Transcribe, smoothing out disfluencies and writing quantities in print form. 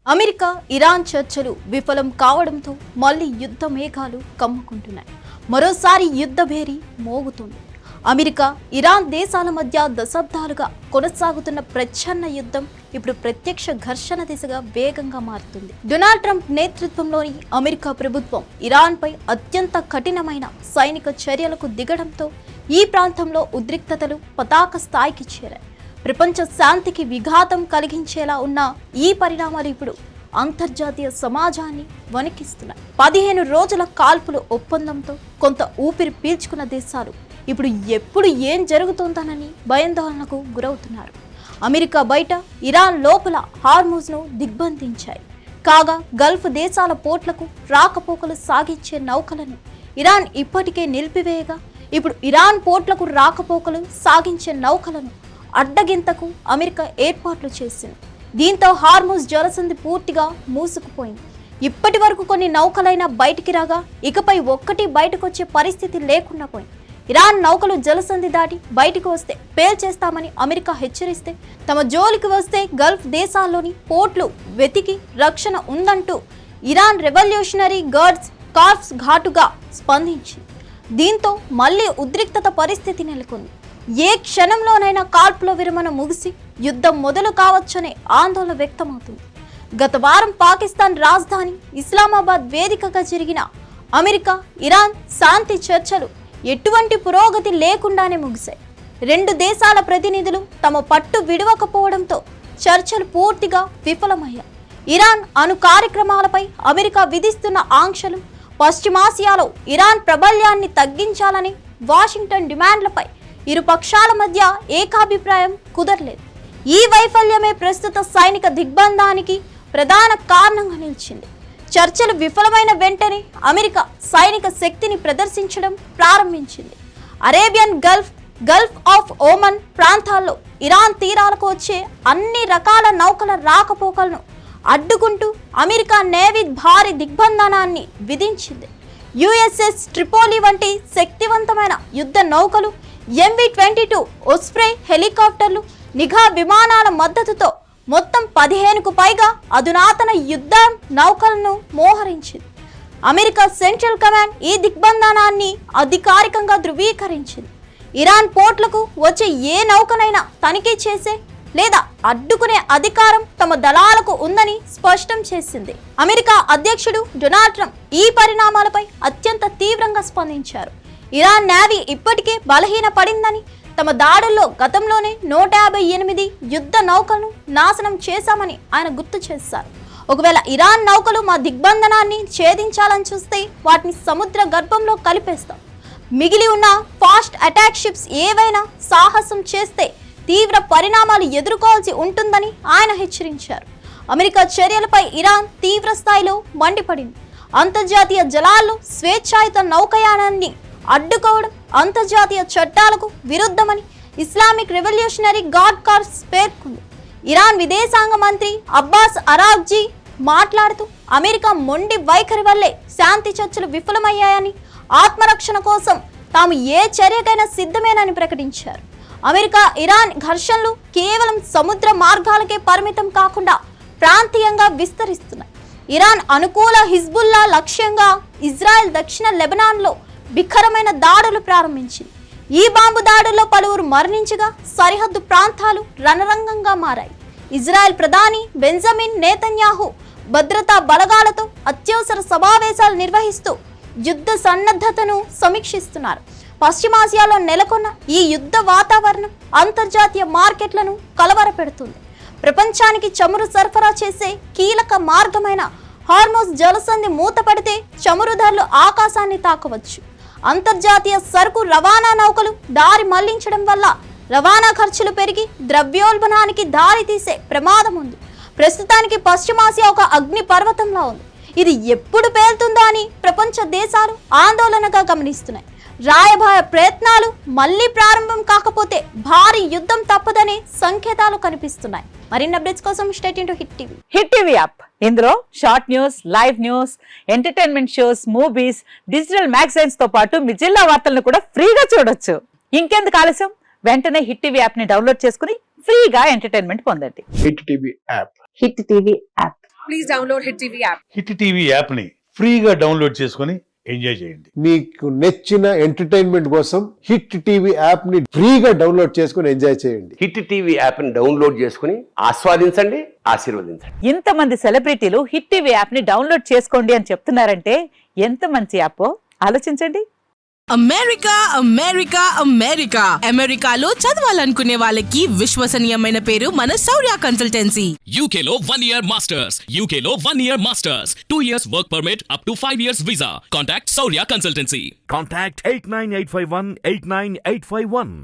America Iran చర్చలు విఫలం కావడంతో మళ్లీ యుద్ధ మేఘాలు కమ్ముకుంటున్నాయి. మరోసారి యుద్ధ భేరీ మోగుతుంది. అమెరికా ఇరాన్ దేశాల మధ్య దశాబ్దాలుగా కొనసాగుతున్న ప్రచ్ఛన్న యుద్ధం ఇప్పుడు ప్రత్యక్ష ఘర్షణ దిశగా వేగంగా మారుతుంది. డొనాల్డ్ ట్రంప్ నేతృత్వంలోని అమెరికా ప్రభుత్వం ఇరాన్పై అత్యంత కఠినమైన సైనిక చర్యలకు దిగడంతో ఈ ప్రాంతంలో ఉద్రిక్తతలు పతాక స్థాయికి చేరాయి. ప్రపంచ శాంతికి విఘాతం కలిగించేలా ఉన్న ఈ పరిణామాలు ఇప్పుడు అంతర్జాతీయ సమాజాన్ని వణికిస్తున్నాయి. 15 రోజుల కాల్పుల ఒప్పందంతో కొంత ఊపిరి పీల్చుకున్న దేశాలు ఇప్పుడు ఎప్పుడు ఏం జరుగుతుందనని భయాందోళనకు గురవుతున్నారు. అమెరికా బయట, ఇరాన్ లోపల హార్మూజ్ను దిగ్బంధించాయి. కాగా గల్ఫ్ దేశాల పోర్ట్లకు రాకపోకలు సాగించే నౌకలను ఇరాన్ ఇప్పటికే నిలిపివేయగా ఇప్పుడు ఇరాన్ పోర్ట్లకు రాకపోకలు సాగించే నౌకలను అడ్డగింతకు అమెరికా ఏర్పాట్లు చేసింది. దీంతో హార్మూజ్ జలసంధి పూర్తిగా మూసుకుపోయింది. ఇప్పటి వరకు కొన్ని నౌకలైనా బయటికి రాగా ఇకపై ఒక్కటి బయటకొచ్చే పరిస్థితి లేకుండా పోయింది. ఇరాన్ నౌకలు జలసంధి దాటి బయటకు వస్తే పేల్చేస్తామని అమెరికా హెచ్చరిస్తే, తమ జోలికి వస్తే గల్ఫ్ దేశాల్లోని పోర్ట్లు వెతికి రక్షణ ఉందంటూ ఇరాన్ రెవల్యూషనరీ గార్డ్స్ కార్ప్స్ ఘాటుగా స్పందించింది. దీంతో మళ్లీ ఉద్రిక్తత పరిస్థితి నెలకొంది. ఏ క్షణంలోనైనా కాల్పుల విరమణ ముగిసి యుద్ధం మొదలు కావచ్చనే ఆందోళన వ్యక్తమవుతుంది. గత వారం పాకిస్తాన్ రాజధాని ఇస్లామాబాద్ వేదికగా జరిగిన అమెరికా ఇరాన్ శాంతి చర్చలు ఎటువంటి పురోగతి లేకుండానే ముగిశాయి. 2 దేశాల ప్రతినిధులు తమ పట్టు విడవకపోవడంతో చర్చలు పూర్తిగా విఫలమయ్యాయి. ఇరాన్ అణు కార్యక్రమాలపై అమెరికా విధిస్తున్న ఆంక్షలు, పశ్చిమాసియాలో ఇరాన్ ప్రాబల్యాన్ని తగ్గించాలని వాషింగ్టన్ డిమాండ్లపై ఇరు పక్షాల మధ్య ఏకాభిప్రాయం కుదరలేదు. ఈ వైఫల్యమే ప్రస్తుత సైనిక దిగ్బంధానికి ప్రధాన కారణంగా నిలిచింది. చర్చలు విఫలమైన వెంటనే అమెరికా సైనిక శక్తిని ప్రదర్శించడం ప్రారంభించింది. అరేబియన్ గల్ఫ్ ఆఫ్ ఓమన్ ప్రాంతాల్లో ఇరాన్ తీరాలకు వచ్చే అన్ని రకాల నౌకల రాకపోకలను అడ్డుకుంటూ అమెరికా నేవీ భారీ దిగ్బంధనాన్ని విధించింది. యుఎస్ఎస్ ట్రిపోలి వంటి శక్తివంతమైన యుద్ధ నౌకలు, MV-22 ఒస్ప్రే హెలికాప్టర్లు, నిఘా విమానాల మద్దతుతో మొత్తం 15కు పైగా అధునాతన యుద్ధ నౌకలను మోహరించింది. అమెరికా సెంట్రల్ కమాండ్ ఈ దిగ్బంధనాన్ని అధికారికంగా ధృవీకరించింది. ఇరాన్ పోర్ట్లకు వచ్చే ఏ నౌకనైనా తనిఖీ చేసే లేదా అడ్డుకునే అధికారం తమ దళాలకు ఉందని స్పష్టం చేసింది. అమెరికా అధ్యక్షుడు డొనాల్డ్ ట్రంప్ ఈ పరిణామాలపై అత్యంత తీవ్రంగా స్పందించారు. ఇరాన్ నేవీ ఇప్పటికే బలహీన పడిందని, తమ దాడుల్లో గతంలోనే 158 యుద్ధ నౌకలను నాశనం చేశామని ఆయన గుర్తు చేశారు. ఒకవేళ ఇరాన్ నౌకలు మా దిగ్బంధనాన్ని ఛేదించాలని చూస్తే వాటిని సముద్ర గర్భంలో కలిపేస్తాం. మిగిలి ఉన్న ఫాస్ట్ అటాక్ షిప్స్ ఏవైనా సాహసం చేస్తే తీవ్ర పరిణామాలు ఎదుర్కోవాల్సి ఉంటుందని ఆయన హెచ్చరించారు. అమెరికా చర్యలపై ఇరాన్ తీవ్ర స్థాయిలో మండిపడింది. అంతర్జాతీయ జలాల్లో స్వేచ్ఛాయుత నౌకాయానాన్ని అడ్డుకోవడం అంతర్జాతీయ చట్టాలకు విరుద్ధమని ఇస్లామిక్ రెవల్యూషనరీ గార్డ్ కార్ప్స్ పేర్కొంది. ఇరాన్ విదేశాంగ మంత్రి అబ్బాస్ అరాగ్జీ మాట్లాడుతూ అమెరికా మొండి వైఖరి వల్లే శాంతి చర్చలు విఫలమయ్యాయని, ఆత్మరక్షణ కోసం తాము ఏ చర్యకైనా సిద్ధమేనని ప్రకటించారు. అమెరికా ఇరాన్ ఘర్షణలు కేవలం సముద్ర మార్గాలకే పరిమితం కాకుండా ప్రాంతీయంగా విస్తరిస్తున్నాయి. ఇరాన్ అనుకూల హిజ్బుల్లా లక్ష్యంగా ఇజ్రాయెల్ దక్షిణ లెబనాన్లో భీకరమైన దాడులు ప్రారంభించింది. ఈ బాంబు దాడుల్లో పలువురు మరణించగా సరిహద్దు ప్రాంతాలు రణరంగంగా మారాయి. ఇజ్రాయెల్ ప్రధాని బెంజమిన్ నేతన్యాహు భద్రతా బలగాలతో అత్యవసర సమావేశాలు నిర్వహిస్తూ యుద్ధ సన్నద్ధతను సమీక్షిస్తున్నారు. పశ్చిమాసియాలో నెలకొన్న ఈ యుద్ధ వాతావరణం అంతర్జాతీయ మార్కెట్లను కలవరపెడుతుంది. ప్రపంచానికి చమురు సరఫరా చేసే కీలక మార్గమైన హార్మూజ్ జలసంధి మూతపడితే చమురు ధరలు ఆకాశాన్ని తాకవచ్చు. అంతర్జాతీయ సరుకు రవాణా నౌకలు దారి మళ్లించడం వల్ల రవాణా ఖర్చులు పెరిగి ద్రవ్యోల్బణానికి దారి తీసే ప్రమాదం ఉంది. ప్రస్తుతానికి పశ్చిమాసియా ఒక అగ్ని పర్వతంలా ఉంది. ఇది ఎప్పుడు పేలుతుందో అని ప్రపంచ దేశాలు ఆందోళనగా గమనిస్తున్నాయి. రాయబార ప్రయత్నాలు మళ్లీ ప్రారంభం కాకపోతే భారీ యుద్ధం తప్పదనే సంకేతాలు కనిపిస్తున్నాయి. మరిన్ని అప్డేట్స్ కోసం stay tuned to hit TV app. ఇందులో short news, live news, entertainment shows, movies, digital magazines తో పాటు మీ జిల్లా వార్తలను కూడా ఫ్రీగా చూడొచ్చు. ఇంకెందుకు ఆలస్యం, వెంటనే హిట్ టీవీ యాప్ ని డౌన్లోడ్ చేసుకుని ఫ్రీగా ఎంటర్టైన్మెంట్ పొందండి. Hit TV app. Hit TV app please download Hit TV app. Hit TV యాప్ని ఫ్రీగా డౌన్లోడ్ చేసుకొని ఎంజాయ్ చేయండి. మీకు నచ్చిన ఎంటర్టైన్మెంట్ కోసం హిట్ టీవీ యాప్ ని ఫ్రీగా డౌన్లోడ్ చేసుకుని ఎంజాయ్ చేయండి. హిట్ టీవీ యాప్ని డౌన్లోడ్ చేసుకుని ఆస్వాదించండి, ఆశీర్వదించండి. ఇంతమంది సెలబ్రిటీలు హిట్ టీవీ యాప్ ని డౌన్లోడ్ చేసుకోండి అని చెప్తున్నారంటే ఎంత మంచి యాప్ ఆలోచించండి. అమెరికా అమెరికా అమెరికా అమెరికాలో చదవాలనుకునే వాళ్ళకి విశ్వసనీయమైన పేరు మన శౌర్య consultancy. UK Law 1 Year Masters. UK Law 1 Year Masters. 2 years work permit up to 5 years visa. Contact Saurya Consultancy. Contact 89851 89851.